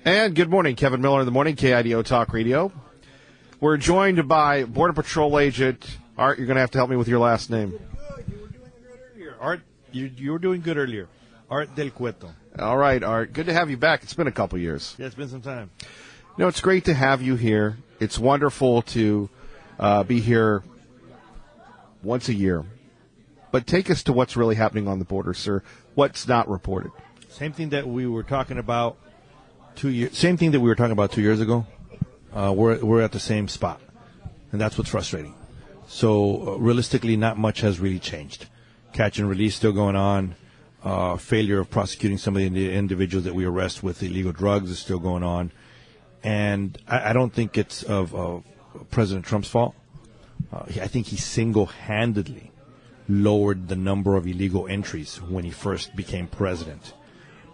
And good morning, Kevin Miller in the morning, KIDO Talk Radio. We're joined by Border Patrol agent Art. You're going to have to help me with your last name. You were doing good earlier. Art, you were doing good earlier. Art Del Cueto. All right, Art. Good to have you back. It's been a couple years. Yeah, it's been some time. You know, it's great to have you here. It's wonderful to be here once a year. But take us to what's really happening on the border, sir. What's not reported? Same thing that we were talking about 2 years. Same thing that we were talking about 2 years ago. We're at the same spot, and that's what's frustrating. So realistically, not much has really changed. Catch and release still going on. Failure of prosecuting some of the individuals that we arrest with illegal drugs is still going on, and I don't think it's of President Trump's fault. I think he single-handedly lowered the number of illegal entries when he first became president.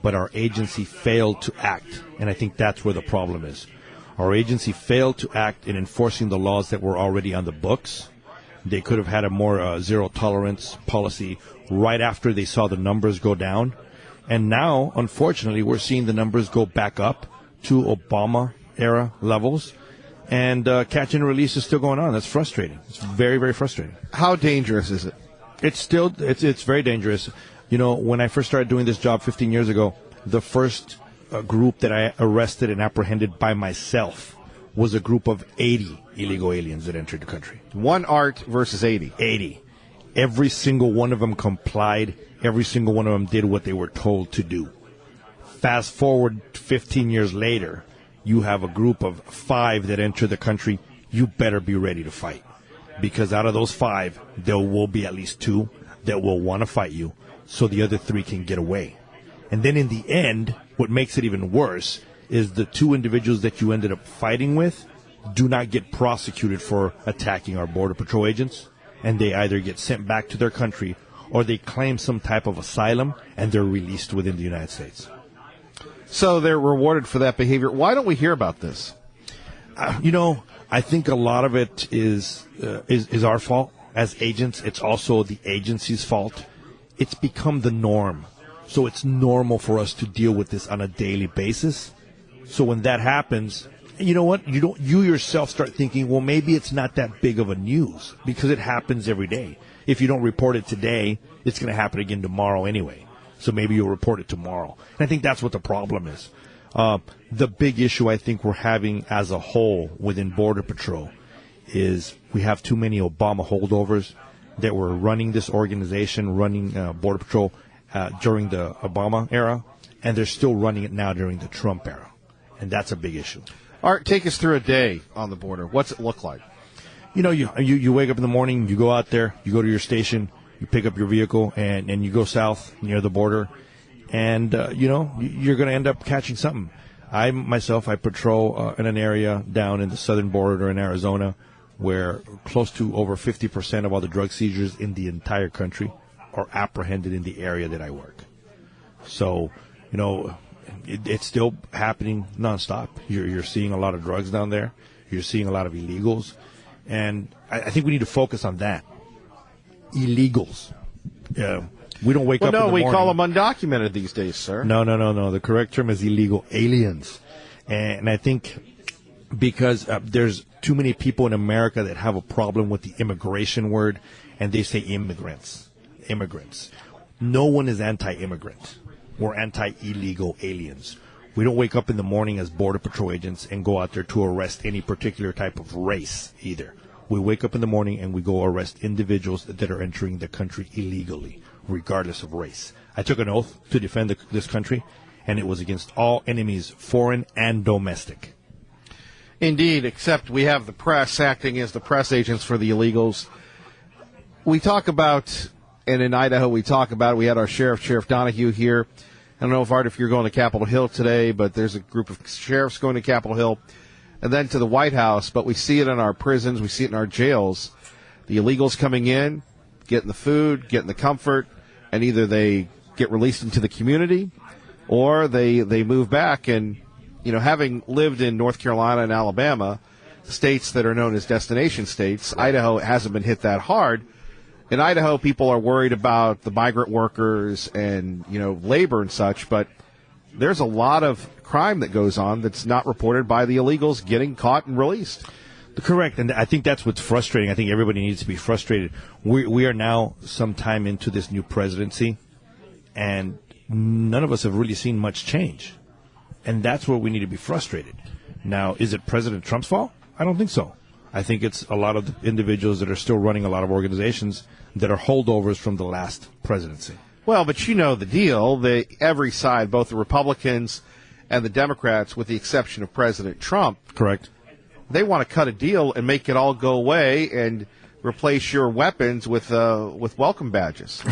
But our agency failed to act, and I think that's where the problem is. Our agency failed to act in enforcing the laws that were already on the books. They could have had a more zero-tolerance policy right after they saw the numbers go down. And now, unfortunately, we're seeing the numbers go back up to Obama-era levels. And catch and release is still going on. That's frustrating. It's very, very frustrating. How dangerous is it? It's very dangerous. You know, when I first started doing this job 15 years ago, the first group that I arrested and apprehended by myself was a group of 80 illegal aliens that entered the country. One Art versus 80. 80. Every single one of them complied. Every single one of them did what they were told to do. Fast forward 15 years later, you have a group of 5 that enter the country. You better be ready to fight. Because out of those 5, there will be at least 2 that will want to fight you so the other 3 can get away. And then in the end, what makes it even worse is the 2 individuals that you ended up fighting with do not get prosecuted for attacking our Border Patrol agents, and they either get sent back to their country or they claim some type of asylum and they're released within the United States. So they're rewarded for that behavior. Why don't we hear about this? I think a lot of it is our fault as agents. It's also the agency's fault. It's become the norm. So it's normal for us to deal with this on a daily basis. So when that happens, you know what? You yourself start thinking, well, maybe it's not that big of a news because it happens every day. If you don't report it today, it's going to happen again tomorrow anyway. So maybe you'll report it tomorrow. And I think that's what the problem is. The big issue I think we're having as a whole within Border Patrol is we have too many Obama holdovers that were running this organization, running Border Patrol during the Obama era, and they're still running it now during the Trump era. And that's a big issue. Art, take us through a day on the border. What's it look like? You wake up in the morning, you go out there, you go to your station, you pick up your vehicle, and you go south near the border. And, you're going to end up catching something. I patrol in an area down in the southern border in Arizona where close to over 50% of all the drug seizures in the entire country are apprehended in the area that I work. So, it's still happening nonstop. You're seeing a lot of drugs down there. You're seeing a lot of illegals. And I think we need to focus on that. Illegals. We don't wake up in the morning. No, we call them undocumented these days, sir. No. The correct term is illegal aliens. And I think because there's too many people in America that have a problem with the immigration word, and they say immigrants. No one is anti-immigrant. We're anti-illegal aliens. We don't wake up in the morning as Border Patrol agents and go out there to arrest any particular type of race either. We wake up in the morning and we go arrest individuals that are entering the country illegally, regardless of race. I took an oath to defend this country, and it was against all enemies, foreign and domestic. Indeed, except we have the press acting as the press agents for the illegals. We talk about, and in Idaho we talk about, we had our Sheriff Donahue here. I don't know, Art, if you're going to Capitol Hill today, but there's a group of sheriffs going to Capitol Hill and then to the White House, but we see it in our prisons, we see it in our jails. The illegals coming in, getting the food, getting the comfort, and either they get released into the community or they move back. And, having lived in North Carolina and Alabama, states that are known as destination states, Idaho hasn't been hit that hard. In Idaho, people are worried about the migrant workers and, labor and such, but there's a lot of crime that goes on that's not reported by the illegals getting caught and released. Correct, and I think that's what's frustrating. I think everybody needs to be frustrated. We are now some time into this new presidency, and none of us have really seen much change. And that's where we need to be frustrated. Now, is it President Trump's fault? I don't think so. I think it's a lot of the individuals that are still running a lot of organizations that are holdovers from the last presidency. Well, but you know the deal. Every side, both the Republicans and the Democrats, with the exception of President Trump, Correct. they want to cut a deal and make it all go away and replace your weapons with welcome badges.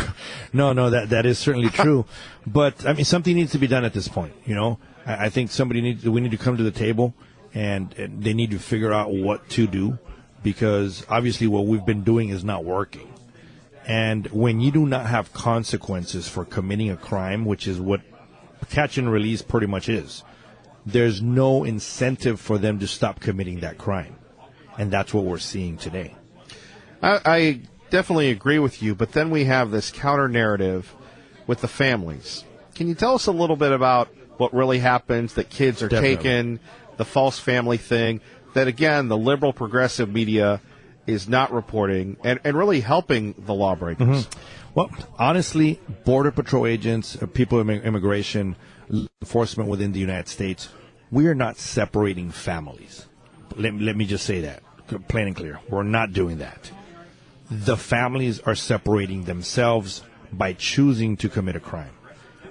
No, that is certainly true. But I mean, something needs to be done at this point. You know, I think we need to come to the table, and they need to figure out what to do, because obviously what we've been doing is not working. And when you do not have consequences for committing a crime, which is what catch and release pretty much is, there's no incentive for them to stop committing that crime. And that's what we're seeing today. I definitely agree with you, but then we have this counter narrative with the families. Can you tell us a little bit about what really happens, that kids are Definitely. taken, the false family thing, that again, the liberal progressive media is not reporting and really helping the lawbreakers? Well, honestly, Border Patrol agents, people in immigration, enforcement within the United States, we are not separating families. Let me just say that, plain and clear. We're not doing that. The families are separating themselves by choosing to commit a crime.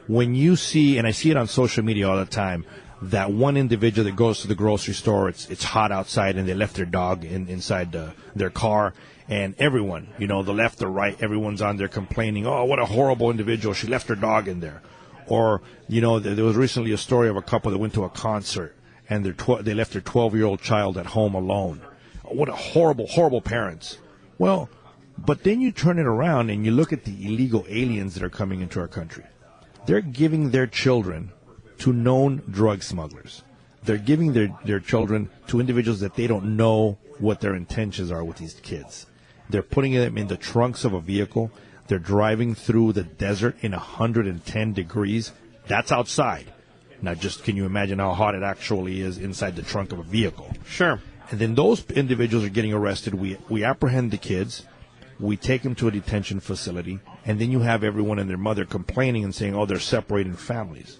When you see, and I see it on social media all the time, that one individual that goes to the grocery store, it's hot outside, and they left their dog inside their car, and everyone, the left or right, everyone's on there complaining, oh, what a horrible individual, she left her dog in there. Or, there was recently a story of a couple that went to a concert, and they left their 12-year-old child at home alone. What a horrible, horrible parents. Well, but then you turn it around and you look at the illegal aliens that are coming into our country. They're giving their children to known drug smugglers. They're giving their children to individuals that they don't know what their intentions are with these kids. They're putting them in the trunks of a vehicle. They're driving through the desert in 110 degrees. That's outside. Now, just can you imagine how hot it actually is inside the trunk of a vehicle? Sure. And then those individuals are getting arrested. We apprehend the kids. We take them to a detention facility. And then you have everyone and their mother complaining and saying, oh, they're separating families.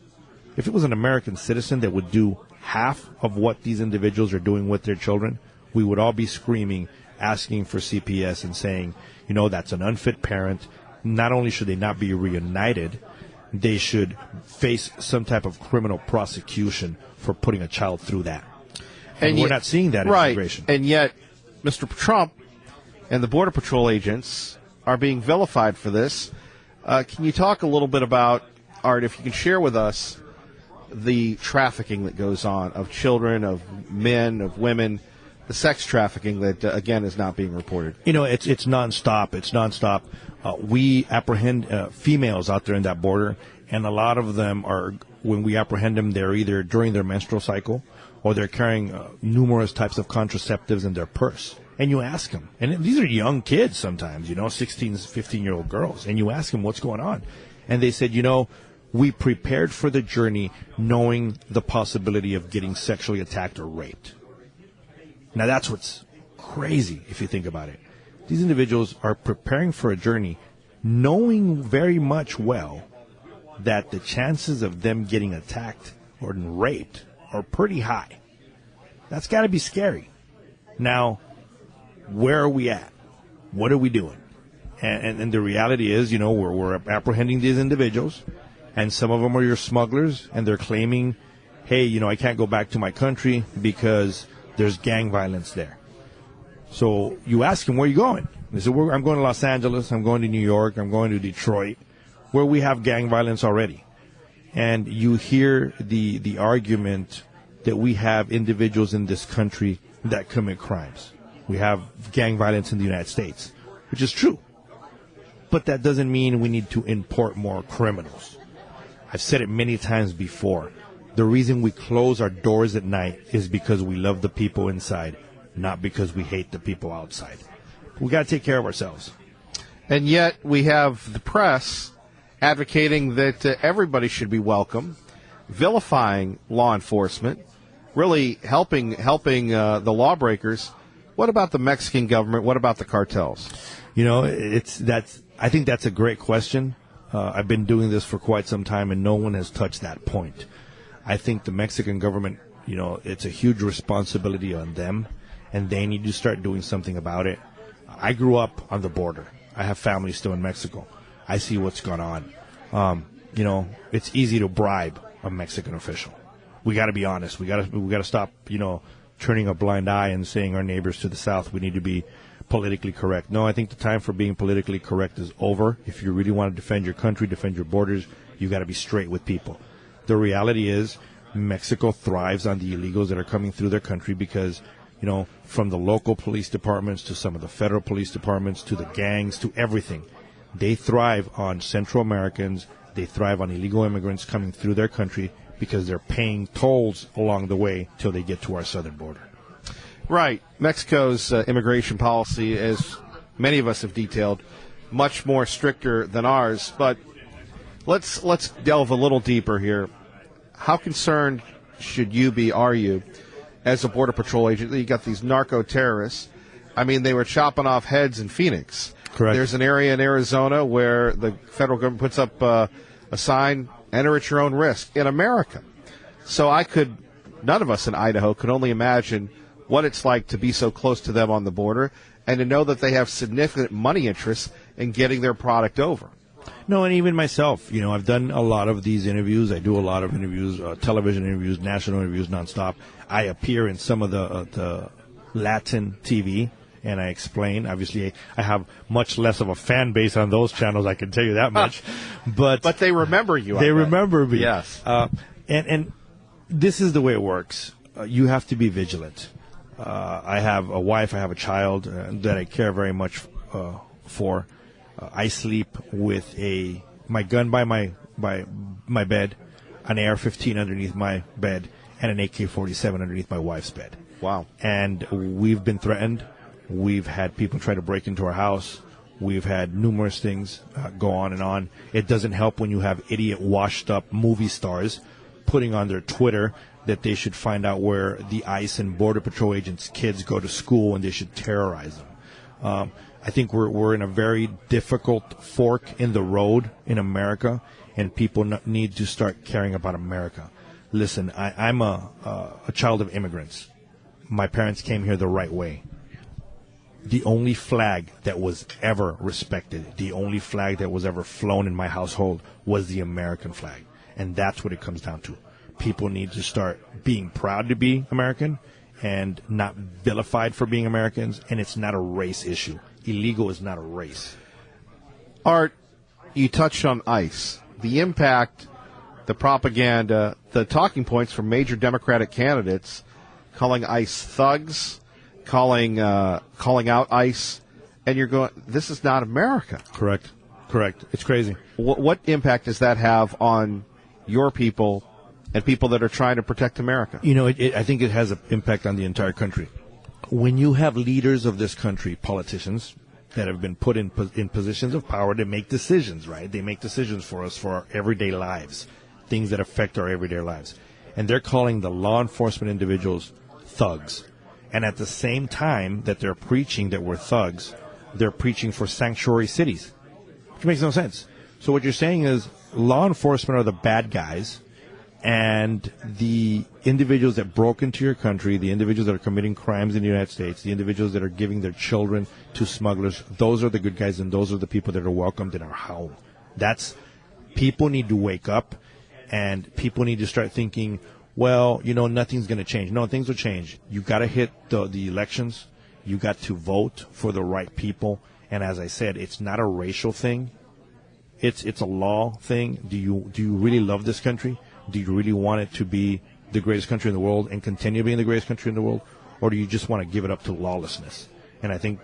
If it was an American citizen that would do half of what these individuals are doing with their children, we would all be screaming, asking for CPS and saying, that's an unfit parent. Not only should they not be reunited, they should face some type of criminal prosecution for putting a child through that. And we're not seeing that in immigration. And yet, Mr. Trump and the Border Patrol agents are being vilified for this. Can you talk a little bit about, Art, if you can share with us the trafficking that goes on of children, of men, of women, the sex trafficking that, again, is not being reported? It's nonstop. It's nonstop. We apprehend females out there in that border, and a lot of them are, when we apprehend them, they're either during their menstrual cycle or they're carrying numerous types of contraceptives in their purse. And you ask them, and these are young kids sometimes, 16, 15-year-old girls, and you ask them what's going on. And they said, we prepared for the journey knowing the possibility of getting sexually attacked or raped. Now, that's what's crazy if you think about it. These individuals are preparing for a journey knowing very much well that the chances of them getting attacked or raped are pretty high. That's got to be scary. Now, where are we at? What are we doing? And the reality is, we're apprehending these individuals, and some of them are your smugglers, and they're claiming, hey, I can't go back to my country because there's gang violence there. So you ask them, where are you going? They say, I'm going to Los Angeles, I'm going to New York, I'm going to Detroit, where we have gang violence already. And you hear the argument that we have individuals in this country that commit crimes. We have gang violence in the United States, which is true. But that doesn't mean we need to import more criminals. I've said it many times before. The reason we close our doors at night is because we love the people inside, not because we hate the people outside. We got to take care of ourselves. And yet we have the press advocating that everybody should be welcome, vilifying law enforcement, really helping the lawbreakers. What about the Mexican government? What about the cartels? I think that's a great question. I've been doing this for quite some time, and no one has touched that point. I think the Mexican government, it's a huge responsibility on them, and they need to start doing something about it. I grew up on the border. I have family still in Mexico. I see what's gone on. It's easy to bribe a Mexican official. We got to be honest. We got to stop, turning a blind eye and saying our neighbors to the south, we need to be politically correct. No, I think the time for being politically correct is over. If you really want to defend your country, defend your borders, you got to be straight with people. The reality is Mexico thrives on the illegals that are coming through their country because, from the local police departments to some of the federal police departments to the gangs to everything, they thrive on Central Americans. They thrive on illegal immigrants coming through their country because they're paying tolls along the way till they get to our southern border. Right. Mexico's immigration policy, as many of us have detailed, much more stricter than ours. But let's delve a little deeper here. How concerned are you, as a Border Patrol agent, that you got these narco-terrorists? I mean, they were chopping off heads in Phoenix. Correct. There's an area in Arizona where the federal government puts up a sign, enter at your own risk, in America. So none of us in Idaho could only imagine what it's like to be so close to them on the border and to know that they have significant money interests in getting their product over. No, and even myself, I've done a lot of these interviews. I do a lot of interviews, television interviews, national interviews, nonstop. I appear in some of the Latin TV, and I explain. Obviously, I have much less of a fan base on those channels, I can tell you that much. But they remember you. They remember me. Yes. And this is the way it works. You have to be vigilant. I have a wife, I have a child that I care very much for. I sleep with my gun by my bed, an AR-15 underneath my bed, and an AK-47 underneath my wife's bed. Wow. And we've been threatened. We've had people try to break into our house. We've had numerous things go on and on. It doesn't help when you have idiot washed-up movie stars putting on their Twitter that they should find out where the ICE and Border Patrol agents' kids go to school and they should terrorize them. I think we're in a very difficult fork in the road in America, and people need to start caring about America. Listen, I'm a child of immigrants. My parents came here the right way. The only flag that was ever respected, the only flag that was ever flown in my household was the American flag. And that's what it comes down to. People need to start being proud to be American and not vilified for being Americans, and it's not a race issue. Illegal is not a race. Art, you touched on ICE. The impact, the propaganda, the talking points from major Democratic candidates calling ICE thugs, calling out ICE, and you're going, this is not America. Correct. It's crazy. What impact does that have on your people and people that are trying to protect America? I think it has an impact on the entire country. When you have leaders of this country, politicians, that have been put in positions of power to make decisions, right? They make decisions for us for our everyday lives, things that affect our everyday lives. And they're calling the law enforcement individuals thugs. And at the same time that they're preaching that we're thugs, they're preaching for sanctuary cities, which makes no sense. So what you're saying is law enforcement are the bad guys, and the individuals that broke into your country, the individuals that are committing crimes in the United States, the individuals that are giving their children to smugglers, those are the good guys, and those are the people that are welcomed in our home. People need to wake up, and people need to start thinking, well, nothing's going to change. No, things will change. You got to hit the elections. You got to vote for the right people. And as I said, it's not a racial thing. It's a law thing. Do you really love this country? Do you really want it to be the greatest country in the world and continue being the greatest country in the world? Or do you just want to give it up to lawlessness? And I think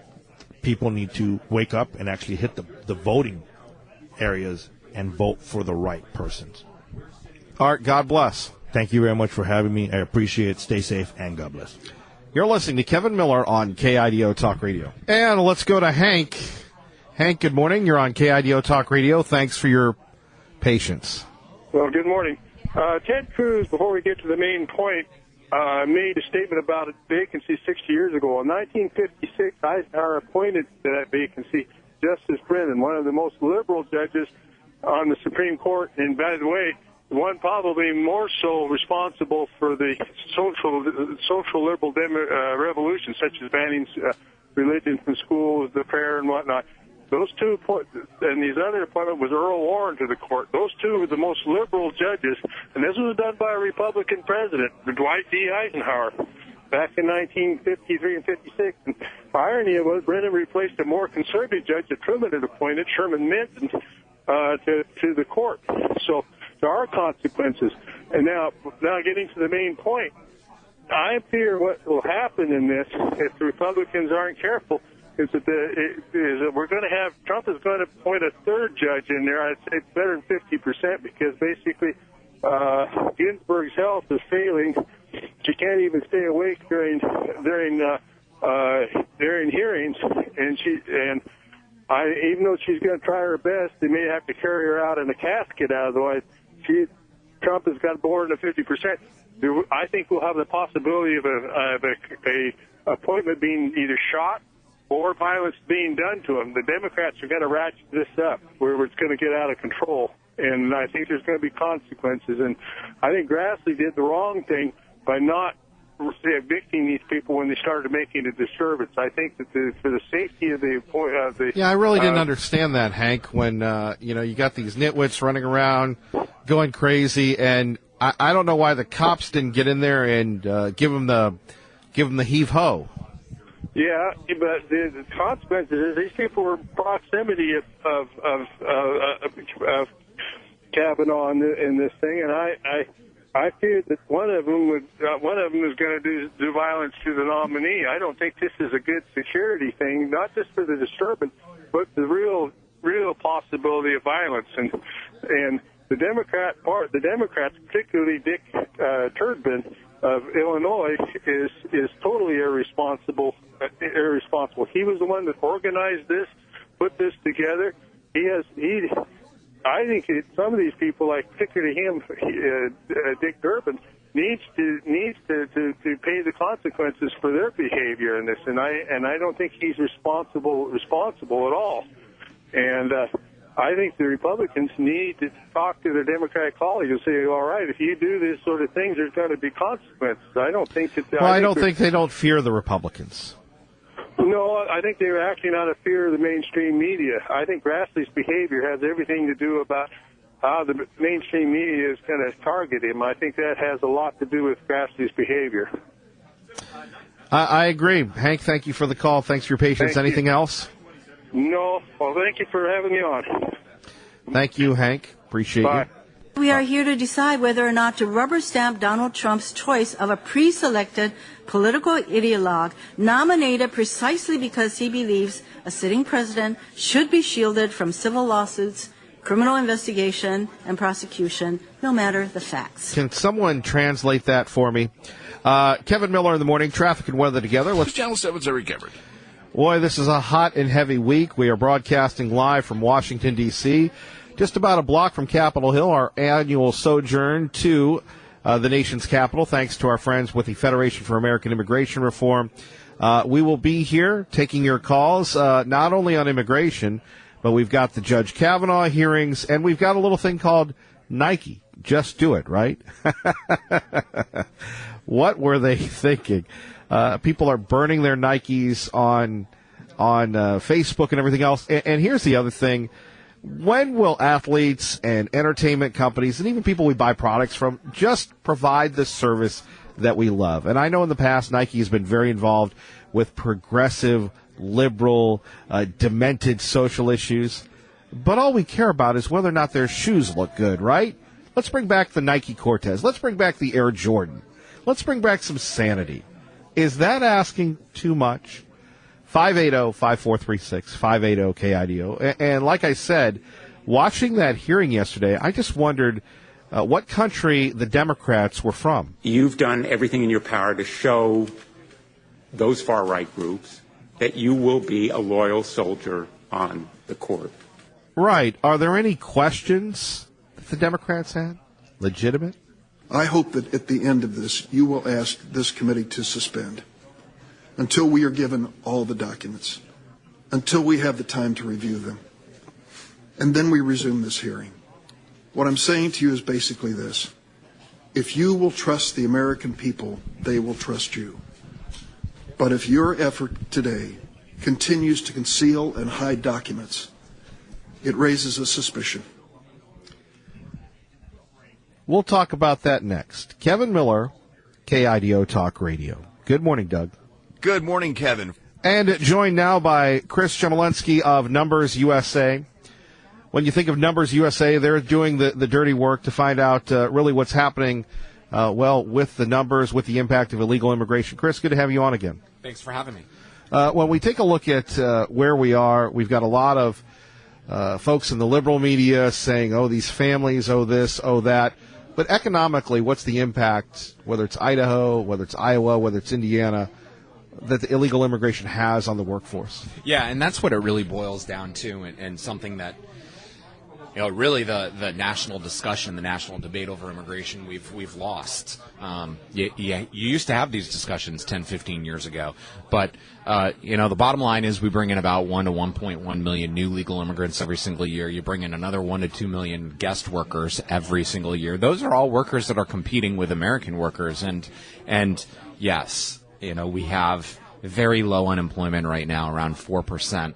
people need to wake up and actually hit the voting areas and vote for the right persons. Art, God bless. Thank you very much for having me. I appreciate it. Stay safe, and God bless. You're listening to Kevin Miller on KIDO Talk Radio. And let's go to Hank. Hank, good morning. You're on KIDO Talk Radio. Thanks for your patience. Well, good morning. Ted Cruz, before we get to the main point, made a statement about a vacancy 60 years ago. In 1956, Eisenhower appointed to that vacancy Justice Brennan, one of the most liberal judges on the Supreme Court. And by the way, one probably more so responsible for the social liberal revolution, such as banning religion from schools, the prayer and whatnot. Those two, and his other appointment was Earl Warren to the court. Those two were the most liberal judges, and this was done by a Republican president, Dwight D. Eisenhower, back in 1953 and 56. And the irony was Brennan replaced a more conservative judge that Truman had appointed, Sherman Minton, to the court. So there are consequences. And now getting to the main point, I fear what will happen in this if the Republicans aren't careful is that we're going to have Trump is going to appoint a third judge in there. I'd say better than 50% because basically Ginsburg's health is failing. She can't even stay awake during hearings, and even though she's going to try her best, they may have to carry her out in a casket. Otherwise, Trump has got more than 50%. I think we'll have the possibility of a appointment being either shot or violence being done to him. The Democrats are going to ratchet this up where it's going to get out of control. And I think there's going to be consequences. And I think Grassley did the wrong thing by not evicting these people when they started making a disturbance. I think that for the safety of the yeah, I really didn't understand that, Hank. When you got these nitwits running around, going crazy, and I don't know why the cops didn't get in there and give them the heave ho. Yeah, but the consequences is these people were in proximity of Kavanaugh in this thing, and I fear that one of them is going to do violence to the nominee. I don't think this is a good security thing, not just for the disturbance, but the real possibility of violence. And the Democrats, particularly Dick Turpin of Illinois, is totally irresponsible. He was the one that organized this, put this together. I think some of these people, like particularly him, Dick Durbin, needs to pay the consequences for their behavior in this, and I don't think he's responsible at all. And I think the Republicans need to talk to their Democratic colleagues and say, all right, if you do this sort of things, there's going to be consequences. I don't think that. Well, I don't think they don't fear the Republicans. No, I think they're acting out of fear of the mainstream media. I think Grassley's behavior has everything to do about how the mainstream media is going to target him. I think that has a lot to do with Grassley's behavior. I agree. Hank, thank you for the call. Thanks for your patience. Anything else? No. Well, thank you for having me on. Thank you, Hank. Appreciate Bye. you. We are here to decide whether or not to rubber stamp Donald Trump's choice of a pre-selected political ideologue nominated precisely because he believes a sitting president should be shielded from civil lawsuits, criminal investigation, and prosecution, no matter the facts. Can someone translate that for me? Kevin Miller in the morning, traffic and weather together. Channel 7's Eric Everett. Boy, this is a hot and heavy week. We are broadcasting live from Washington, D.C., just about a block from Capitol Hill, our annual sojourn to the nation's capital, thanks to our friends with the Federation for American Immigration Reform. We will be here taking your calls, not only on immigration, but we've got the Judge Kavanaugh hearings, and we've got a little thing called Nike. Just do it, right? What were they thinking? People are burning their Nikes on Facebook and everything else. And here's the other thing. When will athletes and entertainment companies and even people we buy products from just provide the service that we love? And I know in the past Nike has been very involved with progressive, liberal, demented social issues. But all we care about is whether or not their shoes look good, right? Let's bring back the Nike Cortez. Let's bring back the Air Jordan. Let's bring back some sanity. Is that asking too much? 580-5436, 580-KIDO. And like I said, watching that hearing yesterday, I just wondered what country the Democrats were from. You've done everything in your power to show those far-right groups that you will be a loyal soldier on the court. Right. Are there any questions that the Democrats had? Legitimate? I hope that at the end of this, you will ask this committee to suspend until we are given all the documents, until we have the time to review them, and then we resume this hearing. What I'm saying to you is basically this. If you will trust the American people, they will trust you. But if your effort today continues to conceal and hide documents, it raises a suspicion. We'll talk about that next. Kevin Miller, KIDO Talk Radio. Good morning, Doug. Good morning, Kevin. And joined now by Chris Chemalinsky of Numbers USA. When you think of Numbers USA, they're doing the dirty work to find out really what's happening, with the numbers, with the impact of illegal immigration. Chris, good to have you on again. Thanks for having me. When we take a look at where we are, we've got a lot of folks in the liberal media saying, oh, these families, oh, this, oh, that. But economically, what's the impact, whether it's Idaho, whether it's Iowa, whether it's Indiana, that the illegal immigration has on the workforce? Yeah, and that's what it really boils down to, and something that, really the national discussion, the national debate over immigration, we've lost. You used to have these discussions 10, 15 years ago, but the bottom line is we bring in about 1 to 1.1 million new legal immigrants every single year. You bring in another 1 to 2 million guest workers every single year. Those are all workers that are competing with American workers, and yes, we have very low unemployment right now, around 4%.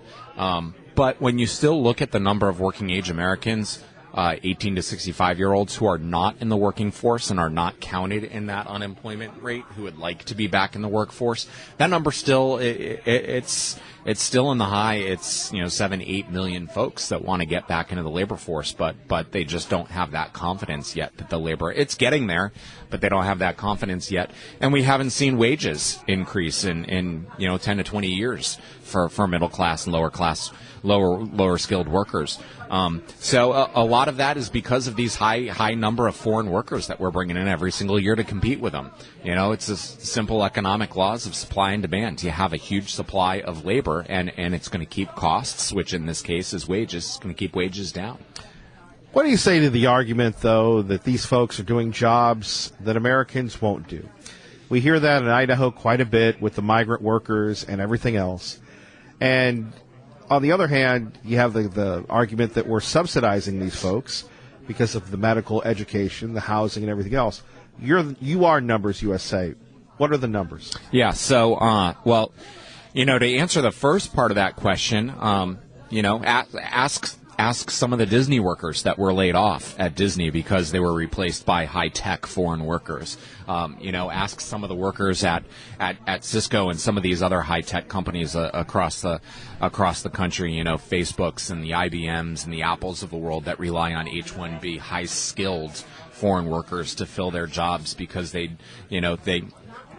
But when you still look at the number of working age Americans, 18 to 65-year-olds who are not in the working force and are not counted in that unemployment rate, who would like to be back in the workforce, that number still it's still in the high. It's 7-8 million folks that want to get back into the labor force, but they just don't have that confidence yet that the labor, it's getting there, but they don't have that confidence yet. And we haven't seen wages increase in 10 to 20 years for middle class and lower skilled workers. So a lot of that is because of these high number of foreign workers that we're bringing in every single year to compete with them. It's the simple economic laws of supply and demand. You have a huge supply of labor, and it's going to keep costs, which in this case is wages, going to keep wages down. What do you say to the argument, though, that these folks are doing jobs that Americans won't do? We hear that in Idaho quite a bit with the migrant workers and everything else. And on the other hand, you have the argument that we're subsidizing these folks because of the medical education, the housing, and everything else. You are Numbers USA. What are the numbers? Yeah, so, to answer the first part of that question, ask some of the Disney workers that were laid off at Disney because they were replaced by high-tech foreign workers. Ask some of the workers at Cisco and some of these other high-tech companies across the country, Facebooks and the IBMs and the Apples of the world that rely on H-1B high-skilled foreign workers to fill their jobs because they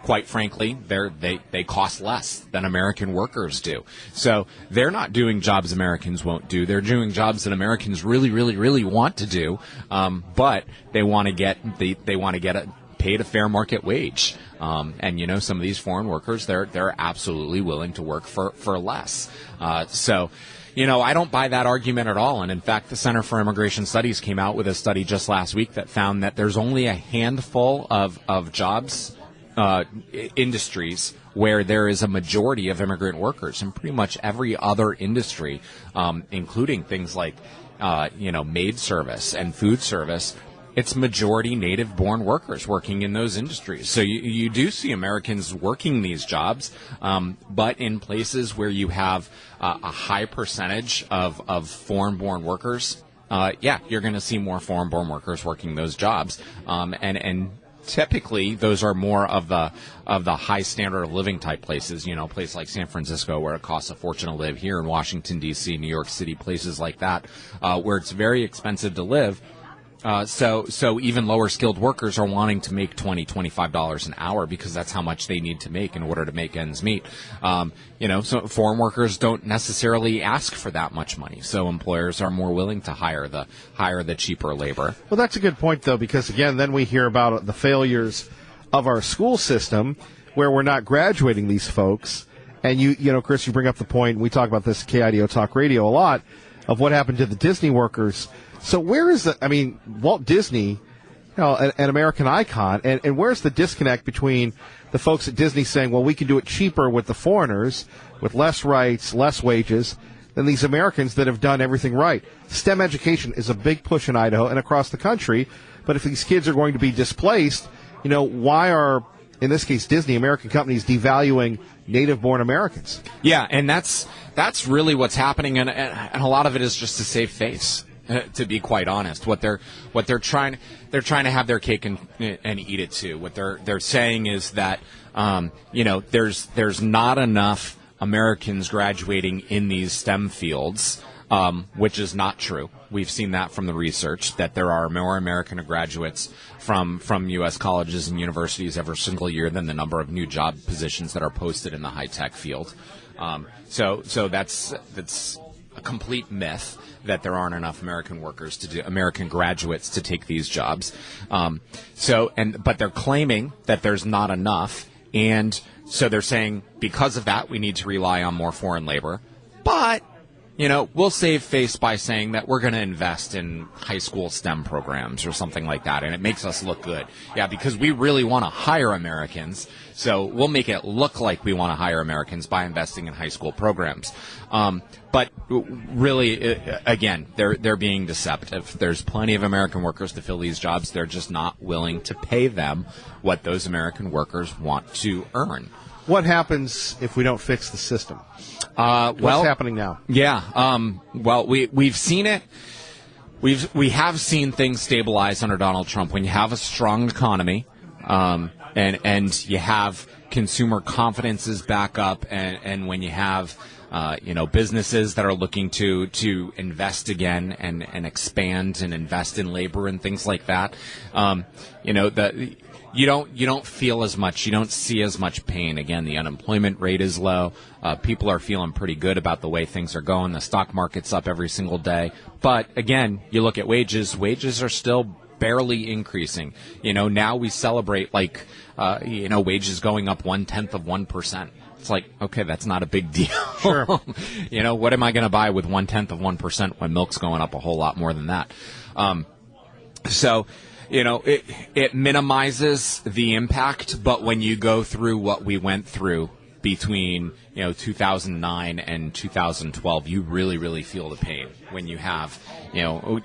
quite frankly, they cost less than American workers do. So they're not doing jobs Americans won't do. They're doing jobs that Americans really, really, really want to do, but they want to get paid a fair market wage. And some of these foreign workers, they're absolutely willing to work for less. So I don't buy that argument at all. And in fact, the Center for Immigration Studies came out with a study just last week that found that there's only a handful of jobs, industries where there is a majority of immigrant workers. In pretty much every other industry, including things like, maid service and food service, it's majority native-born workers working in those industries. So you do see Americans working these jobs, but in places where you have a high percentage of foreign-born workers, you're going to see more foreign-born workers working those jobs, and typically those are more of the high standard of living type places, a place like San Francisco where it costs a fortune to live, here in Washington, D.C., New York City, places like that, where it's very expensive to live. So even lower skilled workers are wanting to make $20, $25 an hour because that's how much they need to make in order to make ends meet. So foreign workers don't necessarily ask for that much money. So employers are more willing to hire the cheaper labor. Well, that's a good point, though, because again, then we hear about the failures of our school system where we're not graduating these folks. And Chris, you bring up the point, we talk about this KIDO Talk Radio a lot, of what happened to the Disney workers. So where is Walt Disney an American icon. And where's the disconnect between the folks at Disney saying, well, we can do it cheaper with the foreigners, with less rights, less wages, than these Americans that have done everything right? STEM education is a big push in Idaho and across the country. But if these kids are going to be displaced, why are, in this case, Disney, American companies, devaluing native-born Americans? Yeah, and that's really what's happening, and a lot of it is just to save face. To be quite honest, what they're trying to have their cake and eat it too. What they're saying is that there's not enough Americans graduating in these STEM fields, which is not true. We've seen that from the research, that there are more American graduates from U.S. colleges and universities every single year than the number of new job positions that are posted in the high-tech field. So that's a complete myth that there aren't enough American graduates to take these jobs. But they're claiming that there's not enough, and so they're saying because of that we need to rely on more foreign labor. But we'll save face by saying that we're going to invest in high school STEM programs or something like that, and it makes us look good. Yeah, because we really want to hire Americans, so we'll make it look like we want to hire Americans by investing in high school programs. But really, again, they're being deceptive. There's plenty of American workers to fill these jobs. They're just not willing to pay them what those American workers want to earn. What happens if we don't fix the system? What's happening now? Yeah. We've seen it. We have seen things stabilize under Donald Trump. When you have a strong economy, and you have consumer confidence is back up, and when you have businesses that are looking to invest again and expand and invest in labor and things like that, you don't feel as much. You don't see as much pain. Again, the unemployment rate is low. People are feeling pretty good about the way things are going. The stock market's up every single day. But again, you look at wages. Wages are still barely increasing. Now we celebrate wages going up 0.1%. It's like, okay, that's not a big deal. Sure. What am I going to buy with 0.1% when milk's going up a whole lot more than that? It minimizes the impact, but when you go through what we went through between 2009 and 2012, you really, really feel the pain when you have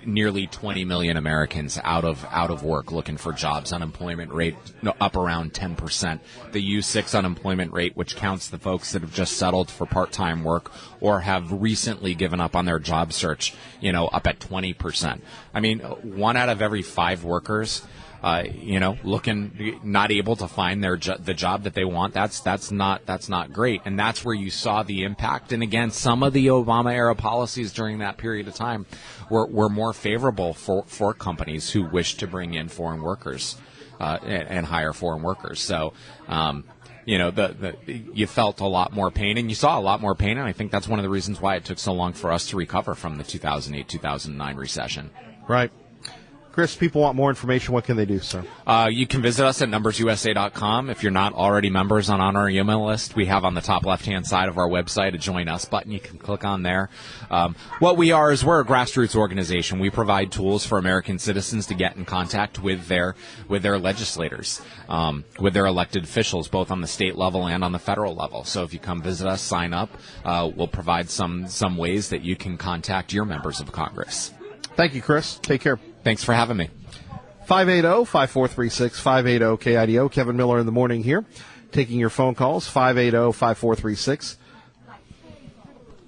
nearly 20 million Americans out of work looking for jobs. Unemployment rate up around 10%. The U6 unemployment rate, which counts the folks that have just settled for part-time work or have recently given up on their job search, up at 20%. I mean, 1 out of every 5 workers looking not able to find the job that they want. That's not great, and that's where you saw the impact. And again, some of the Obama era policies during that period of time were more favorable for companies who wish to bring in foreign workers and hire foreign workers. So. You felt a lot more pain, and you saw a lot more pain, and I think that's one of the reasons why it took so long for us to recover from the 2008-2009 recession. Right. Chris, people want more information. What can they do, sir? You can visit us at numbersusa.com. If you're not already members on our email list, we have on the top left-hand side of our website a Join Us button. You can click on there. What we are is we're a grassroots organization. We provide tools for American citizens to get in contact with their legislators, with their elected officials, both on the state level and on the federal level. So if you come visit us, sign up. We'll provide some ways that you can contact your members of Congress. Thank you, Chris. Take care. Thanks for having me. 580-5436, 580-KIDO. Kevin Miller in the morning here, taking your phone calls, 580-5436.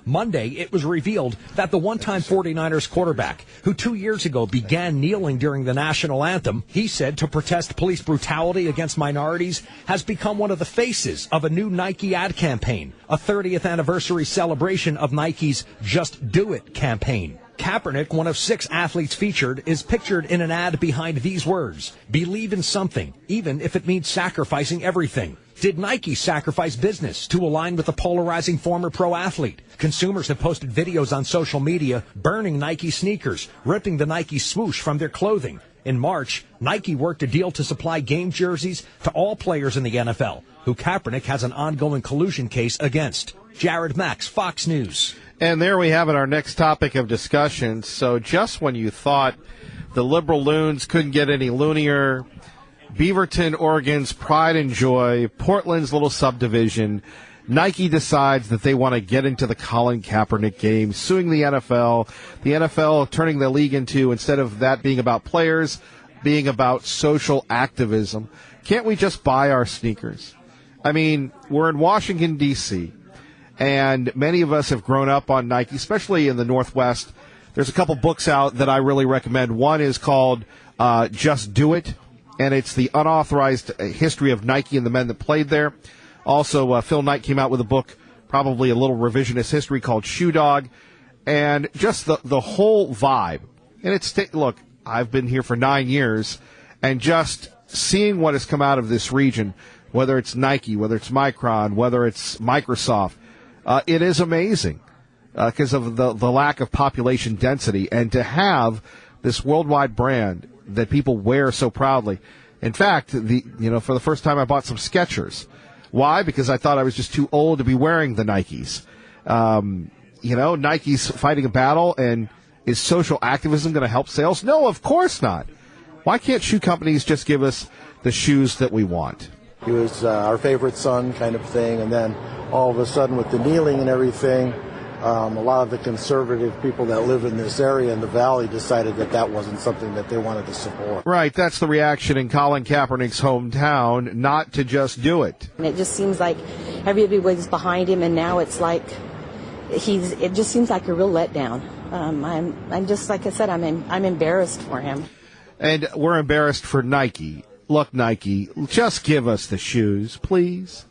Monday, it was revealed that the one-time 49ers quarterback, who 2 years ago began kneeling during the national anthem, he said to protest police brutality against minorities, has become one of the faces of a new Nike ad campaign, a 30th anniversary celebration of Nike's Just Do It campaign. Kaepernick, one of 6 athletes featured, is pictured in an ad behind these words: "Believe in something, even if it means sacrificing everything." Did Nike sacrifice business to align with the polarizing former pro athlete? Consumers have posted videos on social media burning Nike sneakers, ripping the Nike swoosh from their clothing. In March, Nike worked a deal to supply game jerseys to all players in the NFL, who Kaepernick has an ongoing collusion case against. Jared Max, Fox News. And there we have it, our next topic of discussion. So just when you thought The liberal loons couldn't get any loonier. Beaverton, Oregon's pride and joy. Portland's little subdivision. Nike decides that they want to get into the Colin Kaepernick game, suing the NFL. The NFL turning the league into, instead of that being about players, being about social activism. Can't we just buy our sneakers? I mean, we're in Washington, D.C., and many of us have grown up on Nike, especially in the Northwest. There's a couple books out that I really recommend. One is called Just Do It, and it's the unauthorized history of Nike and the men that played there. Also, Phil Knight came out with a book, probably a little revisionist history, called Shoe Dog, and just the whole vibe. And it's, look, I've been here for 9 years, and just seeing what has come out of this region, whether it's Nike, whether it's Micron, whether it's Microsoft, it is amazing because of the lack of population density, and to have this worldwide brand that people wear so proudly. In fact, for the first time I bought some Skechers. Why? Because I thought I was just too old to be wearing the Nikes. Nike's fighting a battle, and is social activism going to help sales? No, of course not. Why can't shoe companies just give us the shoes that we want? He was our favorite son kind of thing, and then all of a sudden with the kneeling and everything, a lot of the conservative people that live in this area in the valley decided that wasn't something that they wanted to support. Right, that's the reaction in Colin Kaepernick's hometown, not to just do it. And it just seems like everybody was behind him, and now it's like it just seems like a real letdown. I'm just, like I said, I'm embarrassed for him. And we're embarrassed for Nike. Look, Nike, just give us the shoes, please.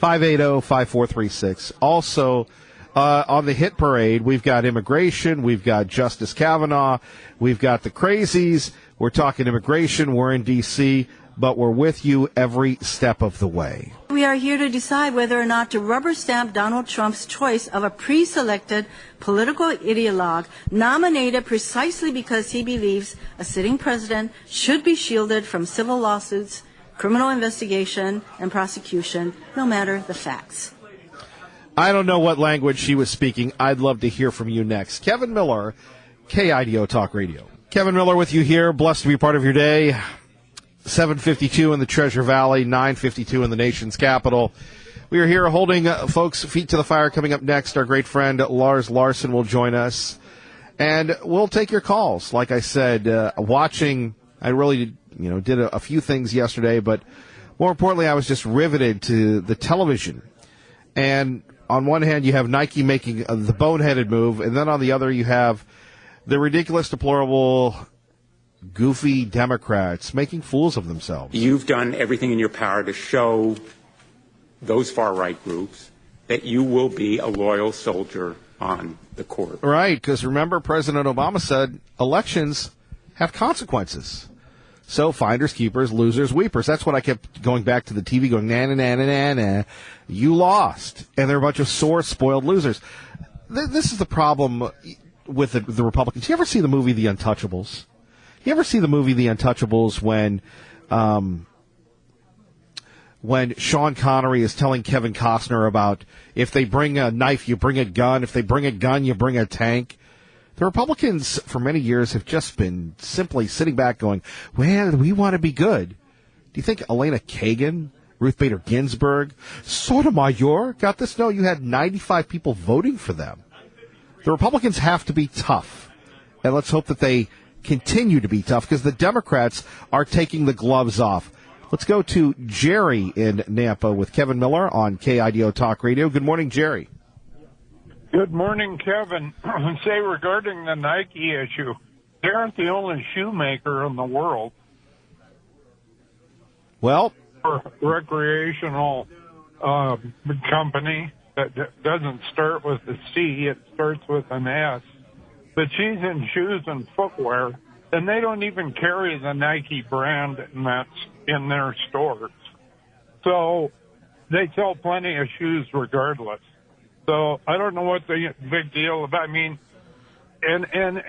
580-5436. Also, on the hit parade, we've got immigration, we've got Justice Kavanaugh, we've got the crazies. We're talking immigration, we're in D.C., but we're with you every step of the way. We are here to decide whether or not to rubber stamp Donald Trump's choice of a pre-selected political ideologue nominated precisely because he believes a sitting president should be shielded from civil lawsuits, criminal investigation, and prosecution, no matter the facts. I don't know what language she was speaking. I'd love to hear from you next. Kevin Miller, KIDO Talk Radio. Kevin Miller with you here. Blessed to be part of your day. 7:52 in the Treasure Valley, 9:52 in the nation's capital. We are here holding folks' feet to the fire. Coming up next, our great friend Lars Larson will join us, and we'll take your calls. Like I said, watching, I really did a few things yesterday, but more importantly, I was just riveted to the television. And on one hand, you have Nike making the boneheaded move, and then on the other, you have the ridiculous, deplorable, goofy Democrats making fools of themselves. You've done everything in your power to show those far-right groups that you will be a loyal soldier on the court. Right, because remember, President Obama said elections have consequences. So finders, keepers, losers, weepers. That's what I kept going back to the TV going, na na na na na. You lost. And they're a bunch of sore, spoiled losers. This is the problem with the Republicans. You ever see the movie The Untouchables? You ever see the movie The Untouchables when Sean Connery is telling Kevin Costner about if they bring a knife, you bring a gun. If they bring a gun, you bring a tank. The Republicans for many years have just been simply sitting back going, well, we want to be good. Do you think Elena Kagan, Ruth Bader Ginsburg, Sotomayor got this? No, you had 95 people voting for them. The Republicans have to be tough. And let's hope that they continue to be tough because the Democrats are taking the gloves off. Let's go to Jerry in Nampa with Kevin Miller on KIDO Talk Radio. Good morning, Jerry. Good morning, Kevin. Say regarding the Nike issue, they aren't the only shoemaker in the world. Well, or recreational company that doesn't start with a C, it starts with an S. But she's in shoes and footwear, and they don't even carry the Nike brand in their stores. So they sell plenty of shoes regardless. So I don't know what the big deal about. I mean, and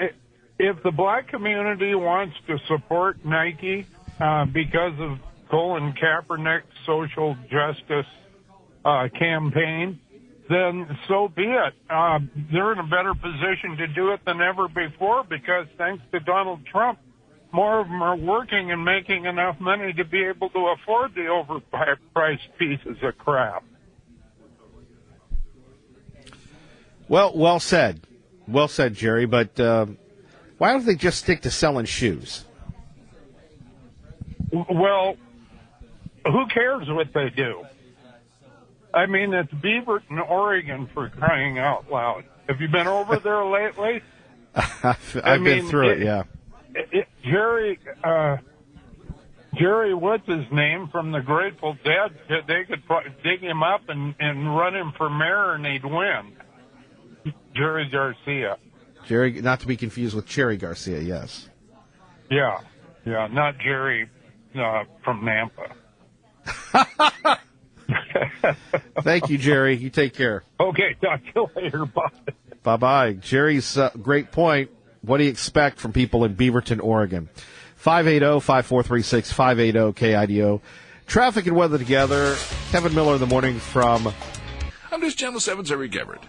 if the black community wants to support Nike because of Colin Kaepernick's social justice campaign, then so be it. They're in a better position to do it than ever before because thanks to Donald Trump, more of them are working and making enough money to be able to afford the overpriced pieces of crap. Well said. Well said, Jerry. But why don't they just stick to selling shoes? Well, who cares what they do? I mean, it's Beaverton, Oregon, for crying out loud. Have you been over there lately? I've been through it, yeah. Jerry, what's his name, from the Grateful Dead, they could dig him up and run him for mayor and he'd win. Jerry Garcia. Jerry, not to be confused with Cherry Garcia, yes. Yeah, not Jerry from Nampa. Thank you, Jerry. You take care. Okay, talk to you later. Bye. Bye-bye. Jerry's great point. What do you expect from people in Beaverton, Oregon? 580-5436, 580-KIDO. Traffic and weather together. Kevin Miller in the morning from... I'm News Channel 7's Eric Everett.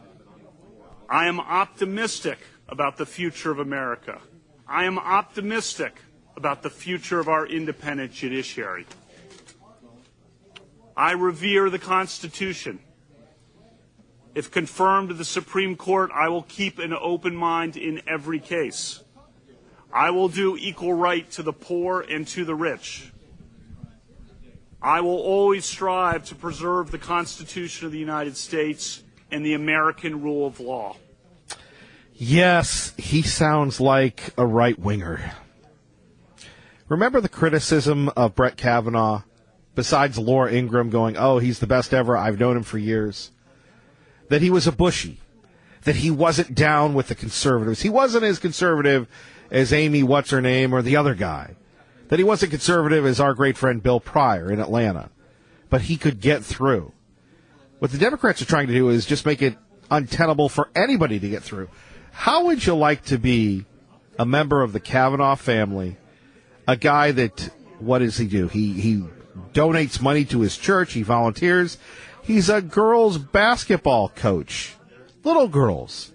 I am optimistic about the future of America. I am optimistic about the future of our independent judiciary. I revere the Constitution. If confirmed to the Supreme Court, I will keep an open mind in every case. I will do equal right to the poor and to the rich. I will always strive to preserve the Constitution of the United States and the American rule of law. Yes, he sounds like a right-winger. Remember the criticism of Brett Kavanaugh, besides Laura Ingraham going, oh, he's the best ever, I've known him for years, that he was a Bushy, that he wasn't down with the conservatives. He wasn't as conservative as Amy What's-Her-Name or the other guy, that he wasn't conservative as our great friend Bill Pryor in Atlanta, but he could get through. What the Democrats are trying to do is just make it untenable for anybody to get through. How would you like to be a member of the Kavanaugh family, a guy that, what does he do? He donates money to his church, he volunteers, he's a girls' basketball coach, little girls,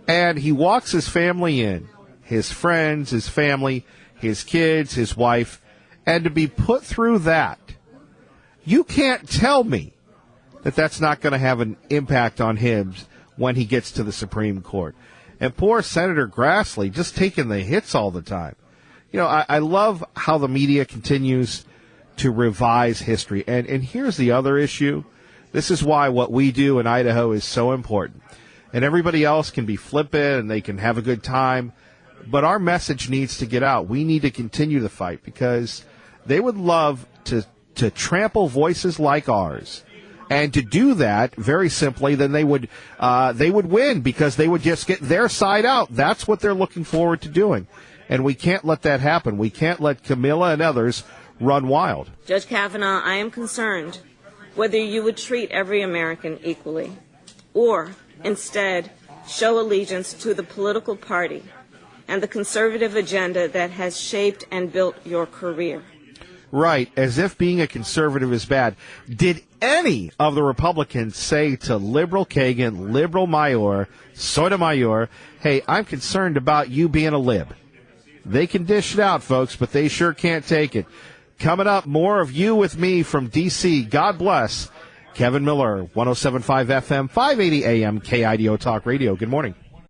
and he walks his family in, his friends, his family, his kids, his wife, and to be put through that, you can't tell me that that's not going to have an impact on him when he gets to the Supreme Court. And poor Senator Grassley just taking the hits all the time. You know, I love how the media continues to revise history. And here's the other issue. This is why what we do in Idaho is so important. And everybody else can be flippant and they can have a good time. But our message needs to get out. We need to continue the fight because they would love to trample voices like ours. And to do that, very simply, then they would win because they would just get their side out. That's what they're looking forward to doing. And we can't let that happen. We can't let Camilla and others run wild. Judge Kavanaugh, I am concerned whether you would treat every American equally or instead show allegiance to the political party and the conservative agenda that has shaped and built your career. Right, as if being a conservative is bad. Did any of the Republicans say to Liberal Kagan, Liberal Mayor, Sotomayor, hey, I'm concerned about you being a lib? They can dish it out, folks, but they sure can't take it. Coming up, more of you with me from D.C. God bless. Kevin Miller, 107.5 FM, 580 AM, KIDO Talk Radio. Good morning.